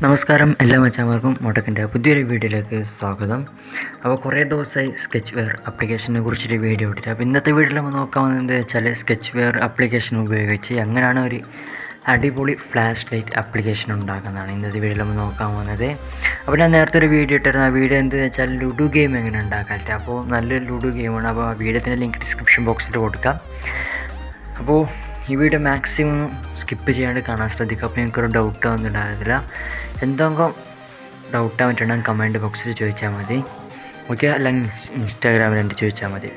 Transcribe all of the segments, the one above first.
നമസ്കാരം എല്ലാ മച്ചാന്മാർക്കും മോട്ടക്കിൻ്റെ പുതിയൊരു വീഡിയോയിലേക്ക് സ്വാഗതം. അപ്പോൾ കുറേ ദിവസമായി സ്കെച്ച്വെയർ ആപ്ലിക്കേഷനെ കുറിച്ചൊരു വീഡിയോ ഇട്ടിട്ട്. അപ്പോൾ ഇന്നത്തെ വീഡിയോയിൽ നമ്മൾ നോക്കാൻ വന്നത് വെച്ചാൽ സ്കെച്ച്വെയർ ആപ്ലിക്കേഷൻ ഉപയോഗിച്ച് എങ്ങനെയാണ് ഒരു അടിപൊളി ഫ്ലാഷ് ലൈറ്റ് ആപ്ലിക്കേഷൻ ഉണ്ടാക്കുന്നതാണ് ഇന്നത്തെ വീഡിയോയിൽ നമ്മൾ നോക്കാൻ പോകുന്നത്. അപ്പോൾ ഞാൻ നേരത്തെ ഒരു വീഡിയോ ഇട്ടിരുന്നു. ആ വീഡിയോ എന്താണെന്ന് വെച്ചാൽ ലുഡു ഗെയിം എങ്ങനെ ഉണ്ടാക്കാറുണ്ട്. അപ്പോൾ നല്ലൊരു ലുഡു ഗെയിമാണ്. അപ്പോൾ ആ വീഡിയോത്തിൻ്റെ ലിങ്ക് ഡിസ്ക്രിപ്ഷൻ ബോക്സിൽ കൊടുക്കാം. അപ്പോൾ ഈ വീഡിയോ മാക്സിമം സ്കിപ്പ് ചെയ്യാണ്ട് കാണാൻ ശ്രദ്ധിക്കുക. അപ്പോൾ എനിക്കൊരു ഡൗട്ട് ഒന്നും ഉണ്ടാകത്തില്ല. എന്തെങ്കിലും ഡൗട്ടാൻ പറ്റുണ്ടെങ്കിൽ കമൻറ്റ് ബോക്സിൽ ചോദിച്ചാൽ മതി. ഓക്കെ, അല്ലെങ്കിൽ ഇൻസ്റ്റാഗ്രാമിൽ എൻ്റെ ചോദിച്ചാൽ മതി.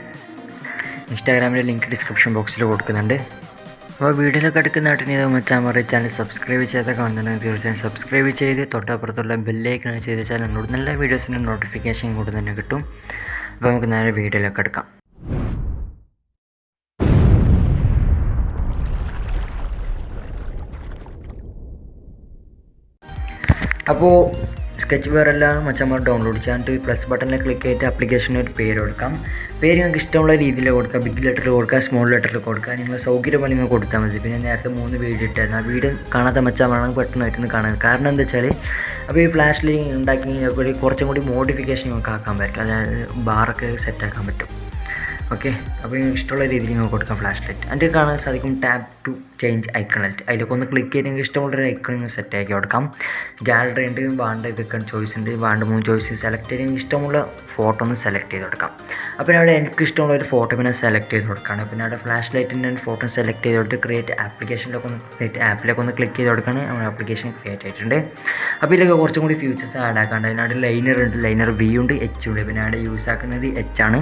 ഇൻസ്റ്റാഗ്രാമിൻ്റെ ലിങ്ക് ഡിസ്ക്രിപ്ഷൻ ബോക്സിൽ കൊടുക്കുന്നുണ്ട്. അപ്പോൾ വീഡിയോയിലൊക്കെ എടുക്കുന്നതായിട്ട് ഇത് മച്ചാൻ പറയും. ചാനൽ സബ്സ്ക്രൈബ് ചെയ്തൊക്കെ കാണുന്നുണ്ടെങ്കിൽ തീർച്ചയായും സബ്സ്ക്രൈബ് ചെയ്ത് തൊട്ടപ്പുറത്തുള്ള ബെല്ലൈക്കൺ ചെയ്ത് വെച്ചാൽ എന്നോട് നല്ല വീഡിയോസിൻ്റെ നോട്ടിഫിക്കേഷൻ കൂടെ തന്നെ കിട്ടും. അപ്പോൾ നമുക്ക് നേരെ വീഡിയോയിലൊക്കെ എടുക്കാം. അപ്പോൾ സ്കെച്ച്വെയർ എല്ലാം മച്ചന്മാർ ഡൗൺലോഡ് ചെയ്യാൻ പ്ലസ് ബട്ടണിൽ ക്ലിക്ക് ചെയ്തിട്ട് ആപ്ലിക്കേഷന് ഒരു പേര് കൊടുക്കാം. പേര് നിങ്ങൾക്ക് ഇഷ്ടമുള്ള രീതിയിൽ കൊടുക്കുക. ബിഗ് ലെറ്ററിൽ കൊടുക്കുക, സ്മോൾ ലെറ്ററിൽ കൊടുക്കുക. നിങ്ങൾ സൗകര്യം പോലെ നിങ്ങൾ കൊടുത്താൽ മതി. പിന്നെ നേരത്തെ 3 വീഡിയോ ഇട്ടായിരുന്നു. ആ വീഡിയോ കാണാത്ത മച്ചന്മാരാണെങ്കിൽ പെട്ടെന്നായിട്ടൊന്ന് കാണാൻ. കാരണം എന്താ വെച്ചാൽ അപ്പോൾ ഈ ഫ്ലാഷ് ലൈറ്റ് ഉണ്ടാക്കി കുറച്ചും കൂടി മോഡിഫിക്കേഷൻ നമുക്ക് ആക്കാൻ പറ്റും. അതായത് ബാറൊക്കെ സെറ്റാക്കാൻ പറ്റും. ഓക്കെ, അപ്പോൾ നിങ്ങൾക്ക് ഇഷ്ടമുള്ള രീതിയിൽ നിങ്ങൾക്ക് കൊടുക്കാം ഫ്ലാഷ് ലൈറ്റ്. അതിൽ കാണാൻ സാധിക്കും tap to change icon light. അതിലൊക്കെ ഒന്ന് ക്ലിക്ക് ചെയ്ത് നിങ്ങൾക്ക് ഇഷ്ടമുള്ളൊരു ഐക്കൺ നിങ്ങൾ സെറ്റാക്കി കൊടുക്കാം. ഗാലറി ഉണ്ട്, വേണ്ട ഇതൊക്കെ ചോയ്സ് ഉണ്ട്. വേണ്ട 3 ചോയ്സ് സെലക്ട് ചെയ്ത് ഇഷ്ടമുള്ള ഫോട്ടോ ഒന്ന് സെലക്ട് ചെയ്ത് കൊടുക്കാം. അപ്പോൾ അവിടെ എനിക്ക് ഇഷ്ടമുള്ള ഒരു ഫോട്ടോ പിന്നെ സെലക്ട് ചെയ്ത് കൊടുക്കുകയാണ്. പിന്നെ അവിടെ ഫ്ലാഷ് ലൈറ്റിൻ്റെ ഫോട്ടോ സെലക്ട് ചെയ്ത് കൊടുത്ത് ക്രിയേറ്റ് ആപ്ലിക്കേഷനിലൊക്കെ ഒന്ന് ആപ്പിലൊക്കെ ഒന്ന് ക്ലിക്ക് ചെയ്ത് കൊടുക്കുകയാണ്. നമ്മുടെ ആപ്ലിക്കേഷൻ ക്രിയേറ്റ് ആയിട്ടുണ്ട്. അപ്പോൾ ഇതിലൊക്കെ കുറച്ചും കൂടി ഫീച്ചേഴ്സ് ആഡ് ആക്കാണ്ട്. അതിനവിടെ ലൈനർ ഉണ്ട്, ലൈനർ ബി ഉണ്ട്, എച്ച് ഉണ്ട്. പിന്നെ അവിടെ യൂസ് ആക്കുന്നത് എച്ച് ആണ്.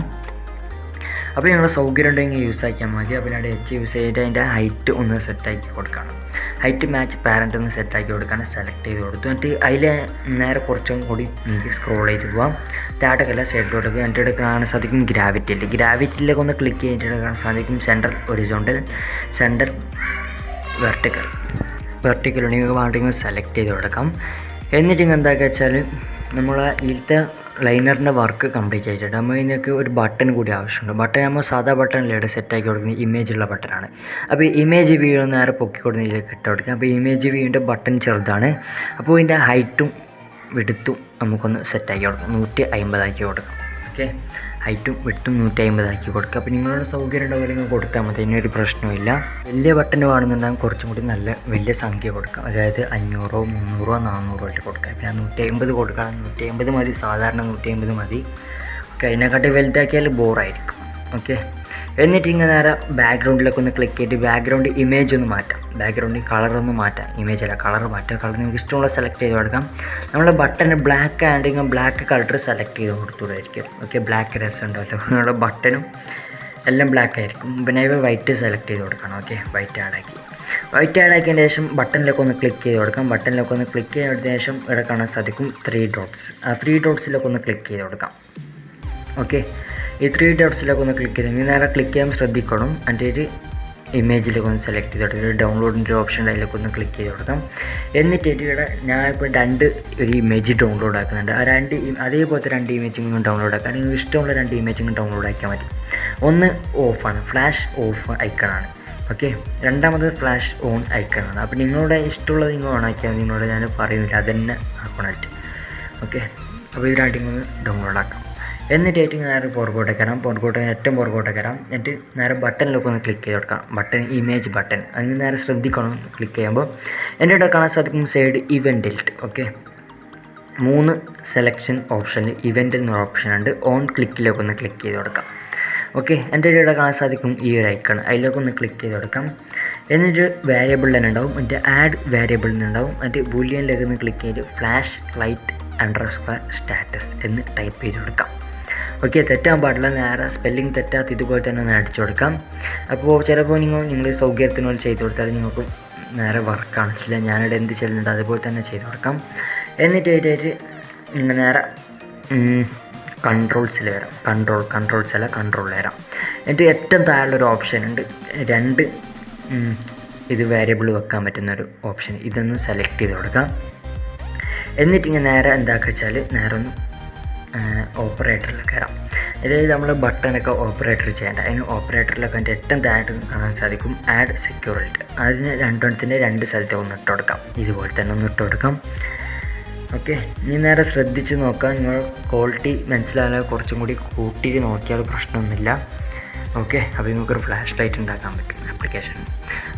അപ്പോൾ ഞങ്ങൾ സൗകര്യം ഉണ്ടെങ്കിൽ യൂസ് ആക്കിയാൽ മതി. അപ്പോൾ അവിടെ എച്ച് യൂസ് ചെയ്തിട്ട് അതിൻ്റെ ഹൈറ്റ് ഒന്ന് സെറ്റാക്കി കൊടുക്കണം. ഹൈറ്റ് മാച്ച് പാരൻ്റ് ഒന്ന് സെറ്റാക്കി കൊടുക്കാൻ സെലക്ട് ചെയ്ത് കൊടുത്തു. എന്നിട്ട് അതിൽ നേരെ കുറച്ചും കൂടി നിങ്ങൾക്ക് സ്ക്രോൾ ചെയ്ത് പോകാം. താഴേക്കല്ല സൈഡിലോട്ടൊക്കെ എൻ്റെ കാണാൻ സാധിക്കും ഗ്രാവിറ്റിയിൽ. ഗ്രാവിറ്റിയിലൊക്കെ ഒന്ന് ക്ലിക്ക് ചെയ്തിട്ട് കാണാൻ സാധിക്കും സെൻട്രൽ ഒറിസോണ്ടൽ, സെൻട്രൽ വെർട്ടിക്കൽ നിങ്ങൾക്ക് വേണ്ടെങ്കിൽ സെലക്ട് ചെയ്ത് കൊടുക്കാം. എന്നിട്ട് എന്താക്കുക വെച്ചാൽ നമ്മൾ ഇതിലത്തെ ലൈനറിൻ്റെ വർക്ക് കംപ്ലീറ്റ് ആയിട്ടുണ്ട്. നമ്മൾ ഇതിനൊക്കെ ഒരു ബട്ടൺ കൂടി ആവശ്യമുണ്ട്. ബട്ടൺ നമ്മൾ സാധാ ബട്ടണിലൂടെ സെറ്റാക്കി കൊടുക്കുന്നത് ഇമേജുള്ള ബട്ടനാണ്. അപ്പോൾ ഇമേജ് വ്യൂ നേരെ പൊക്കി കൊടുക്കുന്നതിലേക്ക് ഇട്ട് കൊടുക്കുക. അപ്പോൾ ഇമേജ് വ്യൂവിൻ്റെ ബട്ടൺ ചെറുതാണ്. അപ്പോൾ ഇതിൻ്റെ ഹൈറ്റും വിഡ്ത്തും നമുക്കൊന്ന് സെറ്റാക്കി കൊടുക്കാം. 150 ആക്കി കൊടുക്കാം. ഓക്കെ, ഹൈറ്റും വിഡ്ത്തും 150 ആക്കി കൊടുക്കുക. അപ്പോൾ നിങ്ങളുടെ സൗകര്യം ഉണ്ടാവില്ല നിങ്ങൾ കൊടുത്താൽ മതി. ഇതിനൊരു പ്രശ്നമില്ല. വലിയ ബട്ടൺ വേണമെന്നുണ്ടെങ്കിൽ കുറച്ചും കൂടി നല്ല വലിയ സംഖ്യ കൊടുക്കാം. അതായത് 500, 300, 400 ആയിട്ട് കൊടുക്കാം. പിന്നെ 150 കൊടുക്കണം. 150 മതി, സാധാരണ 150 മതി. ഓക്കെ, അതിനെക്കാട്ടി വലുതാക്കിയാൽ ബോറായിരിക്കും. ഓക്കെ, എന്നിട്ട് ഇങ്ങനെ നേരെ ബാക്ക്ഗ്രൗണ്ടിലൊക്കെ ഒന്ന് ക്ലിക്ക് ചെയ്തിട്ട് ബാക്ക്ഗ്രൗണ്ട് ഇമേജ് ഒന്ന് മാറ്റാം. ബാക്ക്ഗ്രൗണ്ടിൽ കളറൊന്ന് മാറ്റാം. ഇമേജ് അല്ല, കളർ മാറ്റാം. കളർ നിങ്ങൾക്ക് ഇഷ്ടമുള്ള സെലക്ട് ചെയ്ത് കൊടുക്കാം. നമ്മുടെ ബട്ടൺ ബ്ലാക്ക് ആണെങ്കിൽ ബ്ലാക്ക് കളർ സെലക്ട് ചെയ്ത് കൊടുത്തുകൊണ്ടായിരിക്കും. ഓക്കെ, ബ്ലാക്ക് രസം ഉണ്ടാവല്ലോ. നമ്മുടെ ബട്ടനും എല്ലാം ബ്ലാക്ക് ആയിരിക്കും. പിന്നെ ഇവ വൈറ്റ് സെലക്ട് ചെയ്ത് കൊടുക്കണം. ഓക്കെ, വൈറ്റ് ആഡാക്കി. വൈറ്റ് ആഡാക്കിയതിന് ശേഷം ബട്ടണിലൊക്കെ ഒന്ന് ക്ലിക്ക് ചെയ്ത് കൊടുക്കാം. ബട്ടണിലൊക്കെ ഒന്ന് ക്ലിക്ക് ചെയ്തതിന് ശേഷം ഇവിടെ കാണാൻ സാധിക്കും 3 ഡോട്ട്സ്. ആ 3 ഡോട്ട്സിലൊക്കെ ഒന്ന് ക്ലിക്ക് ചെയ്ത് കൊടുക്കാം. ഓക്കെ, ഈ 3 ഡോട്ട്സിലൊക്കെ ഒന്ന് ക്ലിക്ക് ചെയ്ത് നേരെ ക്ലിക്ക് ചെയ്യാൻ ശ്രദ്ധിക്കണം. അതിൻ്റെ ഒരു ഇമേജിലൊക്കെ ഒന്ന് സെലക്ട് ചെയ്ത് കൊടുത്തിട്ട് ഡൗൺലോഡിൻ്റെ ഓപ്ഷൻ അതിലൊക്കെ ഒന്ന് ക്ലിക്ക് ചെയ്ത് കൊടുക്കാം. എന്നിട്ട് ഇവിടെ ഞാനിപ്പോൾ 2 ഒരു ഇമേജ് ഡൗൺലോഡ് ആക്കുന്നുണ്ട്. ആ അതേപോലത്തെ 2 ഇമേജിങ്ങും ഡൗൺലോഡ് ആക്കാൻ നിങ്ങൾക്ക് ഇഷ്ടമുള്ള 2 ഇമേജിങ്ങും ഡൗൺലോഡ് ആക്കിയാൽ മതി. ഒന്ന് ഓഫാണ്, ഫ്ലാഷ് ഓഫ് ഐക്കണാണ്. ഓക്കെ, രണ്ടാമത് ഫ്ലാഷ് ഓൺ ഐക്കണാണ്. അപ്പോൾ നിങ്ങളുടെ ഇഷ്ടമുള്ളത് നിങ്ങൾ ഓൺ ആക്കിയാൽ മതി. നിങ്ങളോട് ഞാൻ പറയുന്നില്ല, അതന്നെ ആക്കണമായിട്ട്. ഓക്കെ, അപ്പോൾ ഇത് 2 ഒന്ന് ഡൗൺലോഡ് ആക്കാം. എന്നിട്ട് ഏറ്റവും നേരെ പുറകോട്ടേക്ക് കയറാം. ഏറ്റവും പുറകോട്ടേക്ക് കയറാം. എന്നിട്ട് നേരെ ബട്ടണിലൊക്കെ ഒന്ന് ക്ലിക്ക് ചെയ്ത് കൊടുക്കാം. ബട്ടൺ ഇമേജ് ബട്ടൺ അതിന് നേരെ ശ്രദ്ധിക്കണം ക്ലിക്ക് ചെയ്യുമ്പോൾ. എൻ്റെ ഇവിടെ കാണാൻ സാധിക്കും side event list. Okay, 3 selection ഓപ്ഷനിൽ ഇവൻ്റ് എന്നൊരു ഓപ്ഷൻ ഉണ്ട്. ഓൺ ക്ലിക്കിലൊക്കെ ഒന്ന് ക്ലിക്ക് ചെയ്ത് കൊടുക്കാം. ഓക്കെ, എൻ്റെ ഇവിടെ കാണാൻ സാധിക്കും ഈ ഒരു ഐക്കൺ, അതിലൊക്കെ ഒന്ന് ക്ലിക്ക് ചെയ്ത് കൊടുക്കാം. എന്നിട്ട് വേരിയബിൾ തന്നെ ഉണ്ടാവും. എന്നിട്ട് ആഡ് വേരിയബിൾ എന്നുണ്ടാവും. എന്നിട്ട് ബൂലിയനിലേക്ക് ഒന്ന് ക്ലിക്ക് ചെയ്ത് ഫ്ലാഷ് ലൈറ്റ് _സ്റ്റാറ്റസ് എന്ന് ടൈപ്പ് ചെയ്ത് കൊടുക്കാം. ഓക്കെ, തെറ്റാൻ പാടില്ല. നേരെ സ്പെല്ലിംഗ് തെറ്റാത്ത ഇതുപോലെ തന്നെ ഒന്ന് അടിച്ചു കൊടുക്കാം. അപ്പോൾ ചിലപ്പോൾ നിങ്ങൾ സൗകര്യത്തിനോട് ചെയ്ത് കൊടുത്താൽ നിങ്ങൾക്ക് നേരെ വർക്കാണില്ല. ഞാനിവിടെ എന്ത് ചെയ്യുന്നുണ്ട് അതുപോലെ തന്നെ ചെയ്ത് കൊടുക്കാം. എന്നിട്ട് നിങ്ങൾ നേരെ കൺട്രോൾസിൽ വരാം. കൺട്രോളിൽ വരാം. എന്നിട്ട് ഏറ്റവും താഴെയുള്ളൊരു ഓപ്ഷൻ ഉണ്ട്, 2 ഇത് വേരിയബിൾ വെക്കാൻ പറ്റുന്നൊരു ഓപ്ഷൻ. ഇതൊന്ന് സെലക്ട് ചെയ്ത് കൊടുക്കാം. എന്നിട്ട് ഇങ്ങനെ നേരെ എന്താക്കുക വെച്ചാൽ നേരെ ഒന്ന് ഓപ്പറേറ്ററിൽ കയറാം. അതായത് നമ്മൾ ബട്ടണൊക്കെ ഓപ്പറേറ്റർ ചെയ്യേണ്ട. അതിന് ഓപ്പറേറ്ററിലൊക്കെ അതിൻ്റെ ഏറ്റവും താഴെ കാണാൻ സാധിക്കും ആഡ് സെക്യൂരിറ്റി. അതിന് 2 സ്ഥലത്ത് ഒന്ന് ഇട്ട് കൊടുക്കാം. ഇതുപോലെ തന്നെ ഒന്ന് ഇട്ട് കൊടുക്കാം. ഓക്കെ, ഇനി നേരെ ശ്രദ്ധിച്ച് നോക്കാം. നിങ്ങൾ ക്വാളിറ്റി മനസ്സിലായാൽ കുറച്ചും കൂടി കൂട്ടിയിട്ട് നോക്കിയാൽ പ്രശ്നമൊന്നുമില്ല. ഓക്കെ, അപ്പോൾ നിങ്ങൾക്കൊരു ഫ്ലാഷ് ലൈറ്റ് ഉണ്ടാക്കാൻ പറ്റും ആപ്ലിക്കേഷൻ.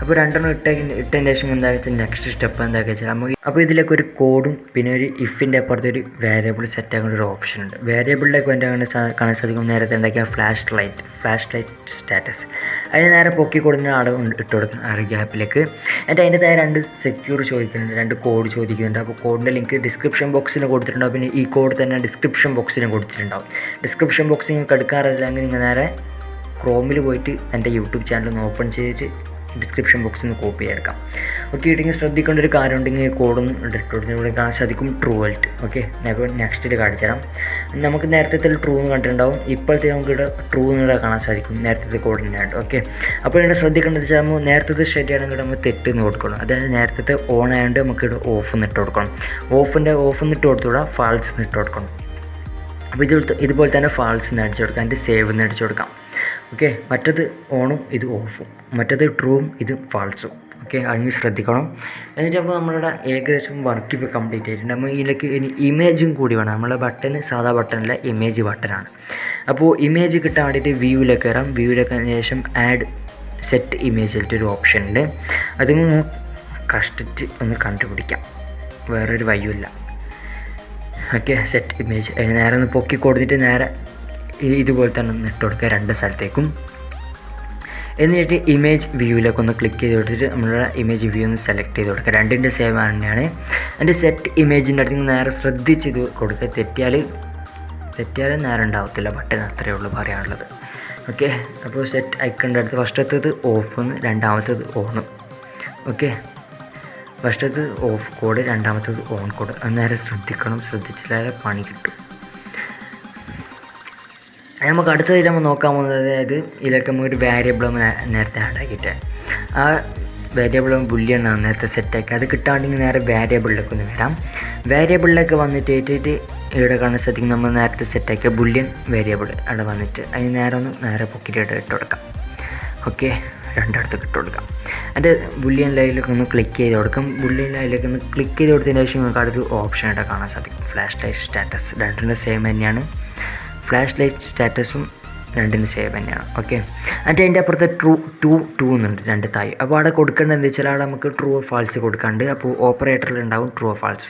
അപ്പോൾ രണ്ടെണ്ണം ഇട്ടതിന് ശേഷം എന്താ വെച്ചാൽ നെക്സ്റ്റ് സ്റ്റെപ്പ് എന്താ വെച്ചാൽ നമുക്ക് അപ്പോൾ ഇതിലേക്ക് ഒരു കോഡും പിന്നെ ഒരു ഇഫിൻ്റെ അപ്പുറത്ത് ഒരു വേരിയബിൾ സെറ്റ് ആക്കുന്ന ഒരു ഓപ്ഷൻ ഉണ്ട്. വേരിയബിളിലേക്ക് എൻ്റെ കാണാൻ സാധിക്കും നേരത്തെ ഉണ്ടാക്കിയ ഫ്ലാഷ് ലൈറ്റ് സ്റ്റാറ്റസ്. അതിന് നേരെ പൊക്കി കൊടുക്കുന്ന ആടെ ഇട്ട് കൊടുക്കും ആ ഒരു ഗ്യാപ്പിലേക്ക്. എന്നിട്ട് അതിൻ്റെ താഴെ 2 സെക്യൂർ ചോദിക്കുന്നുണ്ട്, 2 കോഡ് ചോദിക്കുന്നുണ്ട്. അപ്പോൾ കോഡിൻ്റെ ലിങ്ക് ഡിസ്ക്രിപ്ഷൻ ബോക്സിൽ കൊടുത്തിട്ടുണ്ടാവും. പിന്നെ ഈ കോഡ് തന്നെ ഡിസ്ക്രിപ്ഷൻ ബോക്സിലും കൊടുത്തിട്ടുണ്ടാവും. ഡിസ്ക്രിപ്ഷൻ ബോക്സിൽ നിങ്ങൾക്ക് എടുക്കാറില്ലെങ്കിൽ നിങ്ങൾ നേരെ ക്രോമിൽ പോയിട്ട് എൻ്റെ യൂട്യൂബ് ചാനൽ ഒന്ന് ഓപ്പൺ ചെയ്തിട്ട് ഡിസ്ക്രിപ്ഷൻ ബോക്സിൽ നിന്ന് കോപ്പി ചെയ്തെടുക്കാം. ഓക്കെ, ഇല്ലെങ്കിൽ ശ്രദ്ധിക്കേണ്ട ഒരു കാര്യം ഉണ്ടെങ്കിൽ കോഡൊന്നും ഇട്ട് കൊടുത്തിട്ട് കാണാൻ സാധിക്കും ട്രൂ ആയിട്ട്. ഓക്കെ, ഞാൻ ഇപ്പോൾ നെക്സ്റ്റിൽ കാണിച്ചു തരാം. നമുക്ക് നേരത്തെ ട്രൂ എന്ന് കണ്ടിട്ടുണ്ടാവും, ഇപ്പോഴത്തെ നമുക്ക് ഇവിടെ ട്രൂ എന്നിവിടെ കാണാൻ സാധിക്കും നേരത്തെ കോഡിൻ്റെ ആയിട്ട്. ഓക്കെ, അപ്പോൾ ഇവിടെ ശ്രദ്ധിക്കേണ്ടത് വെച്ചാൽ നമ്മൾ നേരത്തെ ശരിയാണെങ്കിൽ നമ്മൾ തെറ്റെന്ന് കൊടുക്കണം. അതായത് നേരത്തെ ഓൺ ആയതുകൊണ്ട് നമുക്ക് ഇവിടെ ഓഫ് എന്നിട്ട് കൊടുക്കണം. ഓഫ് എന്നിട്ട് കൊടുത്തുകൂടാ, ഫാൾസ് എന്നിട്ട് കൊടുക്കണം. അപ്പോൾ ഇതുപോലെ തന്നെ ഫാൾസ് എന്ന് അടിച്ചു കൊടുക്കാം, അതിൻ്റെ സേവ് എന്ന് അടിച്ചു കൊടുക്കാം. ഓക്കെ, മറ്റത് ഓണും ഇത് ഓഫും, മറ്റത് ട്രൂവും ഇത് ഫാൾസും. ഓക്കെ, അതിന് ശ്രദ്ധിക്കണം. എന്നിട്ട് അപ്പോൾ നമ്മളുടെ ഏകദേശം വർക്ക് ഇപ്പോൾ കംപ്ലീറ്റ് ആയിട്ടുണ്ട്. നമ്മൾ ഇതിലേക്ക് ഇനി ഇമേജും കൂടി വേണം. നമ്മളെ ബട്ടൺ സാധാ ബട്ടണിലെ ഇമേജ് ബട്ടനാണ്. അപ്പോൾ ഇമേജ് കിട്ടാൻ വേണ്ടിയിട്ട് വ്യൂവിലേക്ക് കയറാം. വ്യൂവിലേക്ക് ശേഷം ആഡ് സെറ്റ് ഇമേജിലൊരു ഓപ്ഷൻ ഉണ്ട്. അത് കഷ്ടിച്ച് ഒന്ന് കണ്ടുപിടിക്കാം, വേറൊരു വഴിയുമില്ല. ഓക്കെ, സെറ്റ് ഇമേജ് അതിന് നേരെ ഒന്ന് പൊക്കി കൊടുത്തിട്ട് നേരെ ഇതുപോലെ തന്നെ ഒന്ന് ഇട്ട് കൊടുക്കുക 2 സ്ഥലത്തേക്കും. എന്നിട്ട് ഇമേജ് വ്യൂവിലേക്ക് ഒന്ന് ക്ലിക്ക് ചെയ്ത് കൊടുത്തിട്ട് നമ്മളുടെ ഇമേജ് വ്യൂ ഒന്ന് സെലക്ട് ചെയ്ത് കൊടുക്കുക. 2ൻ്റെ സേവ് തന്നെയാണ്. അതിൻ്റെ സെറ്റ് ഇമേജിൻ്റെ അടുത്ത് നേരെ ശ്രദ്ധിച്ച് ഇത് കൊടുക്കുക. തെറ്റിയാൽ നേരെ ഉണ്ടാവത്തില്ല ബട്ടൺ, അത്രയേ ഉള്ളൂ പറയാനുള്ളത്. ഓക്കെ, അപ്പോൾ സെറ്റ് ഐക്കണിൻ്റെ അടുത്ത് ഫസ്റ്റത്തേത് ഓഫും രണ്ടാമത്തേത് ഓണും. ഓക്കെ, ഫസ്റ്റത്തേത് ഓഫ് കോഡ്, രണ്ടാമത്തേത് ഓൺ കോഡ്. അത് നേരെ ശ്രദ്ധിക്കണം, ശ്രദ്ധിച്ചാലേ പണി കിട്ടും. നമുക്ക് അടുത്തതായിട്ട് നമ്മൾ നോക്കാൻ പോകുന്നത്, അതായത് ഇതിലൊക്കെ നമുക്ക് ഒരു വേരിയബിൾ നേരത്തെ ആഡ് ആക്കിയിട്ട് ആ വേരിയബിൾ ബുല്യനാണ് നേരത്തെ സെറ്റാക്കി. അത് കിട്ടാണ്ടെങ്കിൽ നേരെ വേരിയബിളിലേക്ക് ഒന്ന് വരാം. വേരിയബിളിലേക്ക് വന്നിട്ട് ഇവിടെ കാണാൻ സാധിക്കും നമ്മൾ നേരത്തെ സെറ്റാക്കിയ ബുല്യൻ വേരിയബിൾ അവിടെ വന്നിട്ട് അതിന് നേരെ പൊക്കിയിട്ട് ഇട്ട് കൊടുക്കാം. ഓക്കെ, രണ്ടിടത്ത് ഇട്ട് കൊടുക്കാം. അതിൻ്റെ ബുല്യൻ ലൈനിലേക്ക് ഒന്ന് ക്ലിക്ക് ചെയ്ത് കൊടുക്കാം. ബുല്യൻ ലൈനിലേക്ക് ഒന്ന് ക്ലിക്ക് ചെയ്ത് കൊടുത്തതിന് ശേഷം നമുക്ക് അവിടെ ഒരു ഓപ്ഷൻ ആയിട്ട് കാണാൻ സാധിക്കും ഫ്ലാഷ് ലൈറ്റ് സ്റ്റാറ്റസ്. രണ്ടിൻ്റെ സെയിം തന്നെയാണ്, ഫ്ലാഷ് ലൈറ്റ് സ്റ്റാറ്റസും 2ന് സേവ് തന്നെയാണ്. ഓക്കെ, എന്നിട്ട് അതിൻ്റെ അപ്പുറത്ത് ടു എന്നുണ്ട് 2 താഴെ. അപ്പോൾ അവിടെ കൊടുക്കേണ്ടത് എന്താ വെച്ചാൽ അവിടെ നമുക്ക് ട്രൂ ഓർ ഫാൾസ് കൊടുക്കാണ്ട്. അപ്പോൾ ഓപ്പറേറ്ററിൽ ഉണ്ടാവും ട്രൂ ഓർ ഫാൾസ്.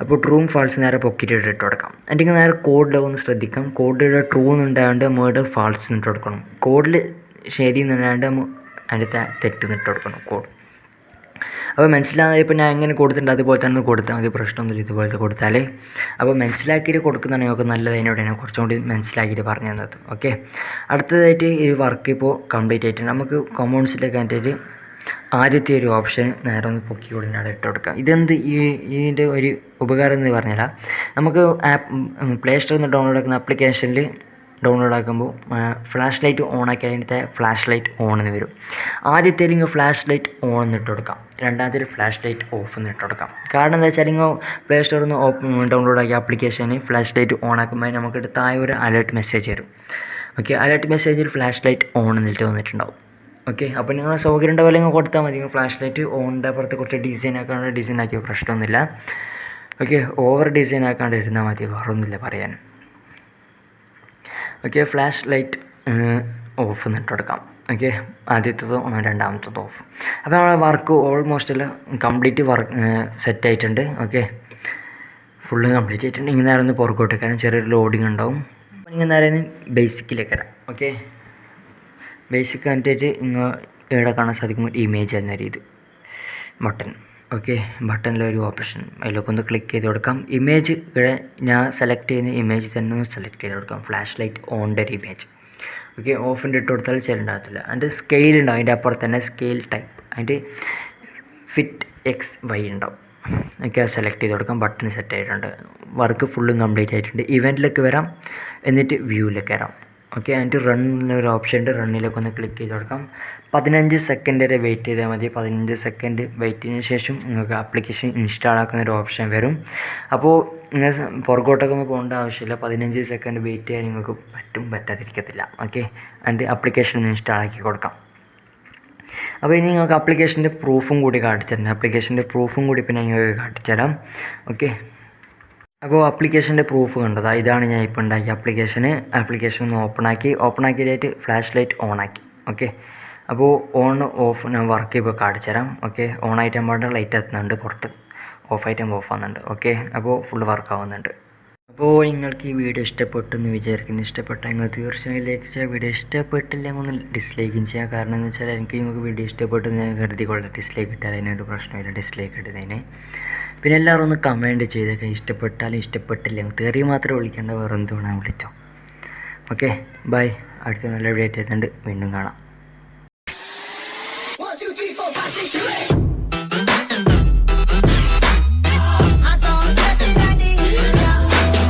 അപ്പോൾ ട്രൂവും ഫാൾസ് നേരെ പൊക്കിയിട്ട് ഇട്ട് കൊടുക്കാം. എന്നിട്ട് നേരെ കോഡിൽ ഒന്ന് ശ്രദ്ധിക്കാം. കോഡിൽ ട്രൂ എന്നുണ്ടായതുകൊണ്ട് നമ്മളുടെ ഫാൾസ് ഇട്ട് കൊടുക്കണം. കോഡിൽ ശരി എന്നുണ്ടായതുകൊണ്ട് നമ്മൾ അതിൻ്റെ തെറ്റ് ഇട്ട് കൊടുക്കണം കോഡ്. അപ്പോൾ മനസ്സിലാകാതെ ഇപ്പോൾ ഞാൻ എങ്ങനെ കൊടുത്തിട്ടുണ്ട് അതുപോലെ തന്നെ കൊടുത്താൽ മതി, പ്രശ്നമൊന്നുമില്ല. ഇതുപോലത്തെ കൊടുത്താൽ അപ്പോൾ മനസ്സിലാക്കിയിട്ട് കൊടുക്കുന്നതാണ് നമുക്ക് നല്ലത്. അതിനോടാണ് കുറച്ചും കൂടി മനസ്സിലാക്കിയിട്ട് പറഞ്ഞു തന്നത്. ഓക്കെ, അടുത്തതായിട്ട് ഈ വർക്ക് ഇപ്പോൾ കംപ്ലീറ്റ് ആയിട്ടുണ്ട്. നമുക്ക് കൊമേഴ്സിലേക്ക് കണ്ടിട്ട് ആദ്യത്തെ ഒരു ഓപ്ഷൻ നേരെ ഒന്ന് പൊക്കി കൊടുത്തിട്ട് അവിടെ ഇട്ട് കൊടുക്കാം. ഇതിൻ്റെ ഒരു ഉപകാരം എന്ന് പറഞ്ഞാൽ നമുക്ക് പ്ലേ സ്റ്റോറിൽ നിന്ന് ഡൗൺലോഡ് ആക്കുന്ന ആപ്ലിക്കേഷനിൽ ഡൗൺലോഡ് ആക്കുമ്പോൾ ഫ്ലാഷ് ലൈറ്റ് ഓൺ ആക്കി അതിൻ്റെ ഫ്ലാഷ് ലൈറ്റ് ഓൺ എന്ന് വരും. ആദ്യത്തെ നിങ്ങൾ ഫ്ലാഷ് ലൈറ്റ് ഓൺ എന്നിട്ട് കൊടുക്കാം, രണ്ടാമത്തെ ഫ്ലാഷ് ലൈറ്റ് ഓഫ് എന്നിട്ട് കൊടുക്കാം. കാരണം എന്താ വെച്ചാൽ നിങ്ങൾ പ്ലേ സ്റ്റോറിൽ നിന്ന് ഡൗൺലോഡ് ആക്കിയ ആപ്ലിക്കേഷന് ഫ്ലാഷ് ലൈറ്റ് ഓൺ ആക്കുമ്പോൾ നമുക്ക് താഴെ ഒരു അലേർട്ട് മെസ്സേജ് വരും. ഓക്കെ, അലേർട്ട് മെസ്സേജിൽ ഫ്ലാഷ് ലൈറ്റ് ഓൺ എന്നിട്ട് വന്നിട്ടുണ്ടാവും. ഓക്കെ, അപ്പോൾ നിങ്ങൾ സൗകര്യം ഉണ്ടാവില്ല നിങ്ങൾ കൊടുത്താൽ മതി. നിങ്ങൾ ഫ്ലാഷ് ലൈറ്റ് ഓണിൻ്റെ അപ്പുറത്ത് കുറച്ച് ഡിസൈൻ ആക്കിയ പ്രശ്നമൊന്നുമില്ല. ഓക്കെ, ഓവർ ഡിസൈൻ ആക്കാണ്ട് ഇരുന്നാൽ മതി, വേറൊന്നുമില്ല പറയാൻ. ഓക്കെ, ഫ്ലാഷ് ലൈറ്റ് ഓഫ് എന്നിട്ട് കൊടുക്കാം. ഓക്കെ, ആദ്യത്തേത് രണ്ടാമത്തത് ഓഫ്. അപ്പോൾ നമ്മളെ വർക്ക് ഓൾമോസ്റ്റ് എല്ലാം കംപ്ലീറ്റ് സെറ്റ് ആയിട്ടുണ്ട്. ഓക്കെ, ഫുള്ള് കംപ്ലീറ്റ് ആയിട്ടുണ്ട്. ഇങ്ങനെ നേരെ ഒന്ന് പുറകോട്ട് കാരണം ചെറിയൊരു ലോഡിങ് ഉണ്ടാവും. ഇങ്ങനെ നേരെ ബേസിക്കിലേക്ക് വരാം. ഓക്കെ, ബേസിക് കണ്ടിട്ട് ഇവിടെ കാണാൻ സാധിക്കും ഇമേജ് എന്ന രീതി ബട്ടൺ. ഓക്കെ, ബട്ടണിലൊരു ഓപ്ഷൻ അതിലേക്ക് ഒന്ന് ക്ലിക്ക് ചെയ്ത് കൊടുക്കാം. ഇമേജ് ഇവിടെ ഞാൻ സെലക്ട് ചെയ്യുന്ന ഇമേജ് തന്നെ ഒന്ന് സെലക്ട് ചെയ്ത് കൊടുക്കാം. ഫ്ലാഷ് ലൈറ്റ് ഓണിൻ്റെ ഒരു ഇമേജ്. ഓക്കെ, ഓഫിൻ്റെ ഇട്ട് കൊടുത്താൽ ചെറുണ്ടാകത്തില്ല. അതിൻ്റെ സ്കെയിൽ ഉണ്ടാവും, അതിൻ്റെ അപ്പുറത്ത് തന്നെ സ്കെയിൽ ടൈപ്പ്, അതിൻ്റെ ഫിറ്റ് XY ഉണ്ടാവും. ഓക്കെ, അത് സെലക്ട് ചെയ്ത് കൊടുക്കാം. ബട്ടൺ സെറ്റ് ആയിട്ടുണ്ട്. വർക്ക് ഫുള്ളും കംപ്ലീറ്റ് ആയിട്ടുണ്ട്. ഇവൻറ്റിലേക്ക് വരാം, എന്നിട്ട് വ്യൂവിലേക്ക് വരാം. ഓക്കെ, അതിൻ്റെ റൺ എന്നൊരു ഓപ്ഷൻ ഉണ്ട്. റണ്ണിലേക്ക് ഒന്ന് ക്ലിക്ക് ചെയ്ത് കൊടുക്കാം. 15 സെക്കൻഡ് വരെ വെയിറ്റ് ചെയ്താൽ മതി. 15 സെക്കൻഡ് വെയിറ്റ് ചെയ്തതിന് ശേഷം നിങ്ങൾക്ക് ആപ്ലിക്കേഷൻ ഇൻസ്റ്റാൾ ആക്കുന്നൊരു ഓപ്ഷൻ വരും. അപ്പോൾ നിങ്ങൾ പുറകോട്ടൊക്കെ ഒന്നും പോകേണ്ട ആവശ്യമില്ല. 15 സെക്കൻഡ് വെയിറ്റ് ചെയ്യാൻ നിങ്ങൾക്ക് പറ്റാതിരിക്കത്തില്ല. ഓക്കെ, അതിൻ്റെ ആപ്ലിക്കേഷൻ ഒന്ന് ഇൻസ്റ്റാൾ ആക്കി കൊടുക്കാം. അപ്പോൾ ഇനി നിങ്ങൾക്ക് ആപ്ലിക്കേഷൻ്റെ പ്രൂഫും കൂടി കാണിച്ചു തരാം. ആപ്ലിക്കേഷൻ്റെ പ്രൂഫും കൂടി പിന്നെ നിങ്ങൾക്ക് കാണിച്ചു തരാം. ഓക്കെ, അപ്പോൾ ആപ്ലിക്കേഷൻ്റെ പ്രൂഫ് കണ്ടതാ, ഇതാണ് ഞാൻ ഇപ്പോൾ ഉണ്ടാക്കിയ ആപ്ലിക്കേഷൻ ഒന്ന് ഓപ്പൺ ആക്കിയതായിട്ട് ഫ്ലാഷ് ലൈറ്റ് ഓൺ ആക്കി. ഓക്കെ, അപ്പോൾ ഓൺ ഓഫ് ഞാൻ വർക്ക് ഇപ്പോൾ കാണിച്ചു തരാം. ഓക്കെ, ഓൺ ആയിട്ട് പാടുന്ന ലൈറ്റ് എത്തുന്നുണ്ട്, പുറത്ത് ഓഫ് ആയിട്ട് ഓഫ് ആവുന്നുണ്ട്. ഓക്കെ, അപ്പോൾ ഫുൾ വർക്ക് ആവുന്നുണ്ട്. അപ്പോൾ നിങ്ങൾക്ക് ഈ വീഡിയോ ഇഷ്ടപ്പെട്ടു എന്ന് വിചാരിക്കുന്നു. ഇഷ്ടപ്പെട്ടാൽ നിങ്ങൾ തീർച്ചയായും ലൈക്ക് ചെയ്യുക. വീഡിയോ ഇഷ്ടപ്പെട്ടില്ലെങ്കിൽ ഒന്ന് ഡിസ്ലൈക്കും ചെയ്യുക. കാരണം എന്ന് വെച്ചാൽ നിങ്ങൾക്ക് വീഡിയോ ഇഷ്ടപ്പെട്ടു ഞാൻ കരുതിക്കൊള്ളാം. ഡിസ്ലൈക്ക് ഇട്ടാൽ അതിനൊരു പ്രശ്നമില്ല, ഡിസ്ലൈക്ക് ഇടുന്നതിന്. പിന്നെ എല്ലാവരും ഒന്ന് കമൻറ്റ് ചെയ്തേക്കാം, ഇഷ്ടപ്പെട്ടാലും ഇഷ്ടപ്പെട്ടില്ലെങ്കിൽ. തെറി മാത്രം വിളിക്കേണ്ട, വേറെ എന്ത് വേണം വിളിച്ചോ. Okay, bye. അടുത്ത നല്ല വീഡിയോ ആയിട്ടുണ്ട്, വീണ്ടും കാണാം.